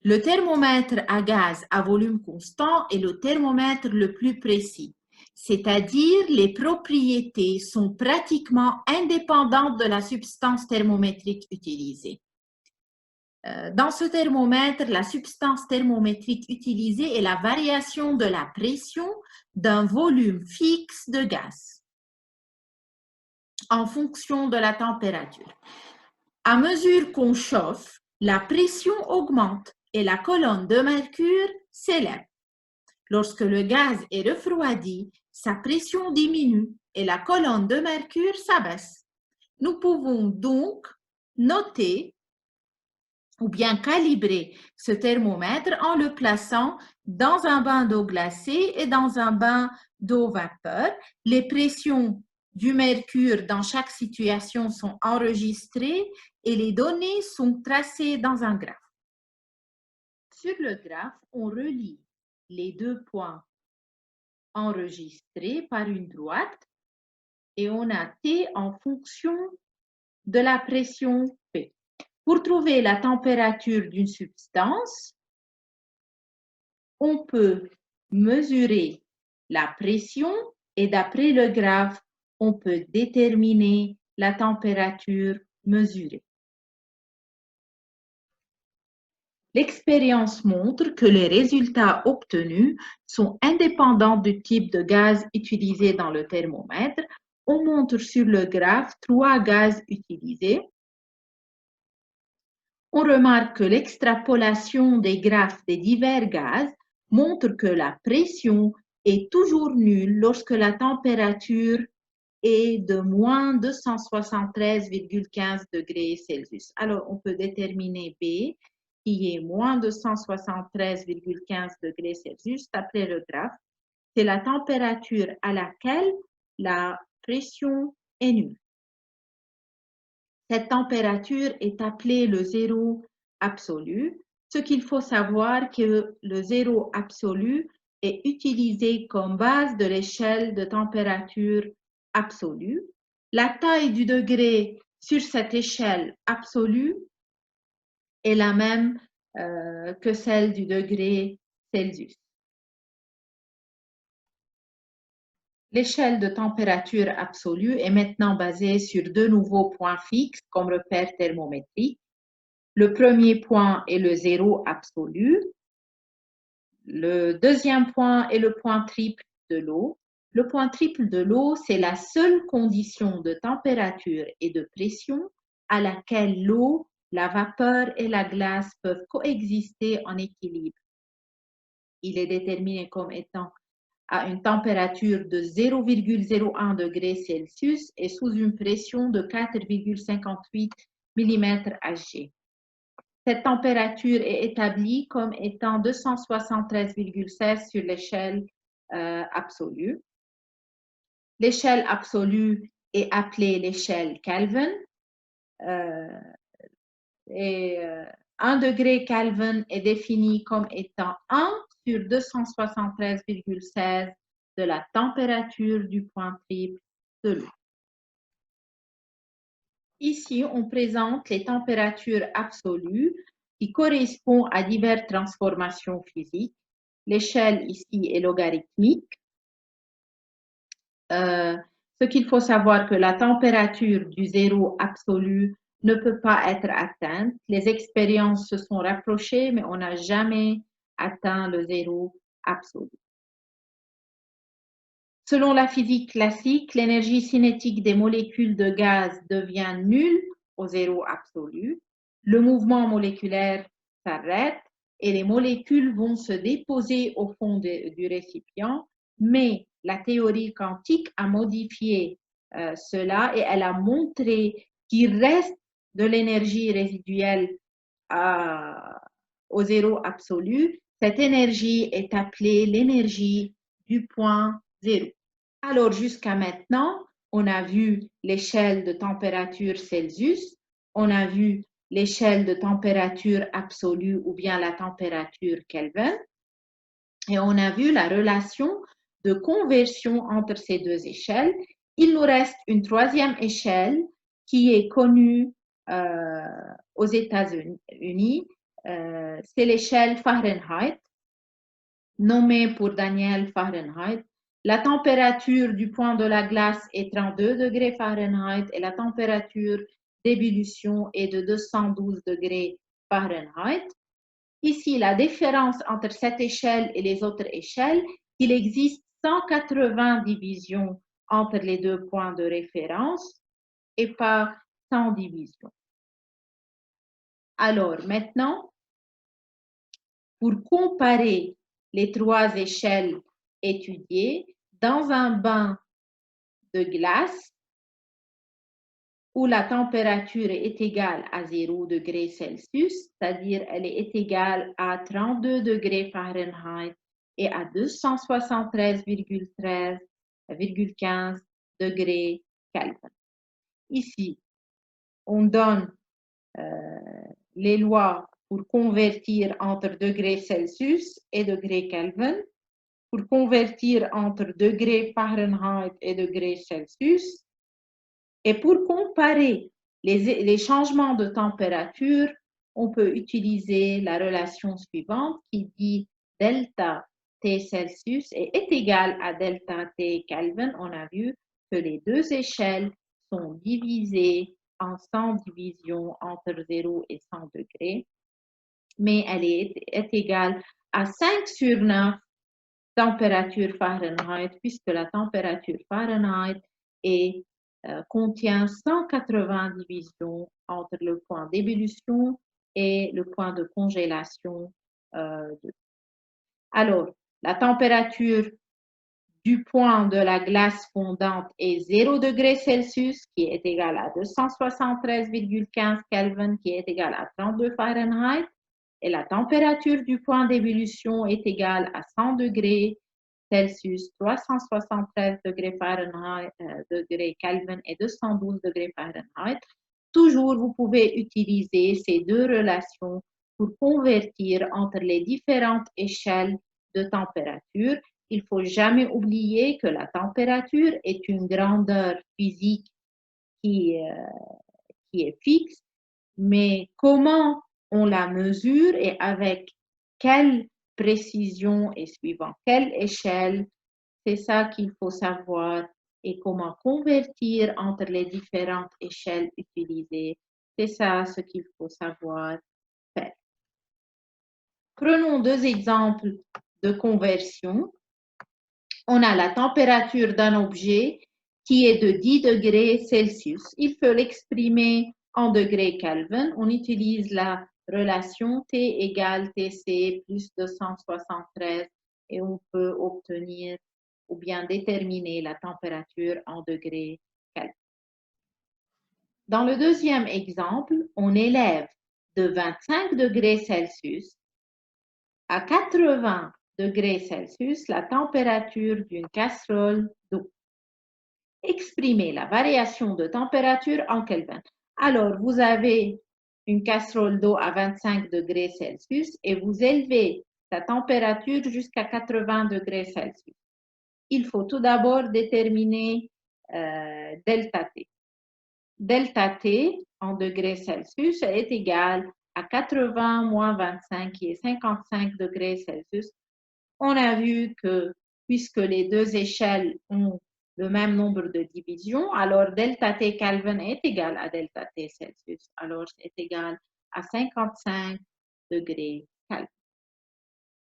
Le thermomètre à gaz à volume constant est le thermomètre le plus précis, c'est-à-dire les propriétés sont pratiquement indépendantes de la substance thermométrique utilisée. Dans ce thermomètre, la substance thermométrique utilisée est la variation de la pression d'un volume fixe de gaz en fonction de la température. À mesure qu'on chauffe, la pression augmente et la colonne de mercure s'élève. Lorsque le gaz est refroidi, sa pression diminue et la colonne de mercure s'abaisse. Nous pouvons donc noter ou bien calibrer ce thermomètre en le plaçant dans un bain d'eau glacée et dans un bain d'eau vapeur. Les pressions du mercure dans chaque situation sont enregistrées et les données sont tracées dans un graphe. Sur le graphe, on relie les deux points enregistrés par une droite et on a T en fonction de la pression P. Pour trouver la température d'une substance, on peut mesurer la pression et d'après le graphe, on peut déterminer la température mesurée. L'expérience montre que les résultats obtenus sont indépendants du type de gaz utilisé dans le thermomètre. On montre sur le graphe 3 gaz utilisés. On remarque que l'extrapolation des graphes des divers gaz montre que la pression est toujours nulle lorsque la température est de moins 273,15 degrés Celsius. Alors, on peut déterminer B, qui est moins 273,15 degrés Celsius, d'après le graphe. C'est la température à laquelle la pression est nulle. Cette température est appelée le zéro absolu. Ce qu'il faut savoir que le zéro absolu est utilisé comme base de l'échelle de température absolue. La taille du degré sur cette échelle absolue est la même que celle du degré Celsius. L'échelle de température absolue est maintenant basée sur deux nouveaux points fixes comme repère thermométrique. Le premier point est le zéro absolu. Le deuxième point est le point triple de l'eau. Le point triple de l'eau, c'est la seule condition de température et de pression à laquelle l'eau, la vapeur et la glace peuvent coexister en équilibre. Il est déterminé comme étant à une température de 0,01 degré Celsius et sous une pression de 4,58 mmHg. Cette température est établie comme étant 273,16 sur l'échelle absolue. L'échelle absolue est appelée l'échelle Kelvin. 1 degré Kelvin est défini comme étant 1 sur 273,16 de la température du point triple de l'eau. Ici, on présente les températures absolues qui correspondent à diverses transformations physiques. L'échelle ici est logarithmique. Ce qu'il faut savoir que la température du zéro absolu ne peut pas être atteinte. Les expériences se sont rapprochées, mais on n'a jamais atteint le zéro absolu. Selon la physique classique, l'énergie cinétique des molécules de gaz devient nulle au zéro absolu. Le mouvement moléculaire s'arrête et les molécules vont se déposer au fond du récipient, mais la théorie quantique a modifié cela et elle a montré qu'il reste de l'énergie résiduelle au zéro absolu. Cette énergie est appelée l'énergie du point zéro. Alors, jusqu'à maintenant, on a vu l'échelle de température Celsius, on a vu l'échelle de température absolue ou bien la température Kelvin, et on a vu la relation de conversion entre ces deux échelles. Il nous reste une troisième échelle qui est connue aux États-Unis. c'est l'échelle Fahrenheit, nommée pour Daniel Fahrenheit. La température du point de la glace est 32 degrés Fahrenheit et la température d'ébullition est de 212 degrés Fahrenheit. Ici, la différence entre cette échelle et les autres échelles, il existe 180 divisions entre les deux points de référence et pas 100 divisions. Alors, maintenant, pour comparer les trois échelles étudiées dans un bain de glace où la température est égale à 0 degré Celsius, c'est-à-dire elle est égale à 32 degrés Fahrenheit et à 273,15 degrés Kelvin. Ici, on donne les lois pour convertir entre degrés Celsius et degrés Kelvin, pour convertir entre degrés Fahrenheit et degrés Celsius. Et pour comparer les changements de température, on peut utiliser la relation suivante qui dit delta T Celsius est égal à delta T Kelvin. On a vu que les deux échelles sont divisées en 100 divisions entre 0 et 100 degrés, mais elle est égale à 5 sur 9 température Fahrenheit, puisque la température Fahrenheit contient 180 divisions entre le point d'ébullition et le point de congélation. Alors, la température du point de la glace fondante est 0 degré Celsius, qui est égal à 273,15 Kelvin, qui est égal à 32 Fahrenheit. Et la température du point d'ébullition est égale à 100 degrés Celsius, 373 degrés Fahrenheit, degrés Kelvin et 212 degrés Fahrenheit. Toujours, vous pouvez utiliser ces deux relations pour convertir entre les différentes échelles de température. Il ne faut jamais oublier que la température est une grandeur physique qui est fixe, mais comment on la mesure et avec quelle précision et suivant quelle échelle, c'est ça qu'il faut savoir, et comment convertir entre les différentes échelles utilisées, c'est ça ce qu'il faut savoir faire. Prenons deux exemples de conversion. On a la température d'un objet qui est de 10 degrés Celsius. Il faut l'exprimer en degrés Kelvin. On utilise la relation T égale TC plus 273 et on peut obtenir ou bien déterminer la température en degrés Kelvin. Dans le deuxième exemple, on élève de 25 degrés Celsius à 80 degrés Celsius la température d'une casserole d'eau. Exprimez la variation de température en Kelvin. Alors, vous avez une casserole d'eau à 25 degrés Celsius et vous élevez sa température jusqu'à 80 degrés Celsius. Il faut tout d'abord déterminer delta T. Delta T en degrés Celsius est égal à 80 moins 25 qui est 55 degrés Celsius. On a vu que puisque les deux échelles ont le même nombre de divisions, alors delta T Kelvin est égal à delta T Celsius. Alors, c'est égal à 55 degrés Kelvin.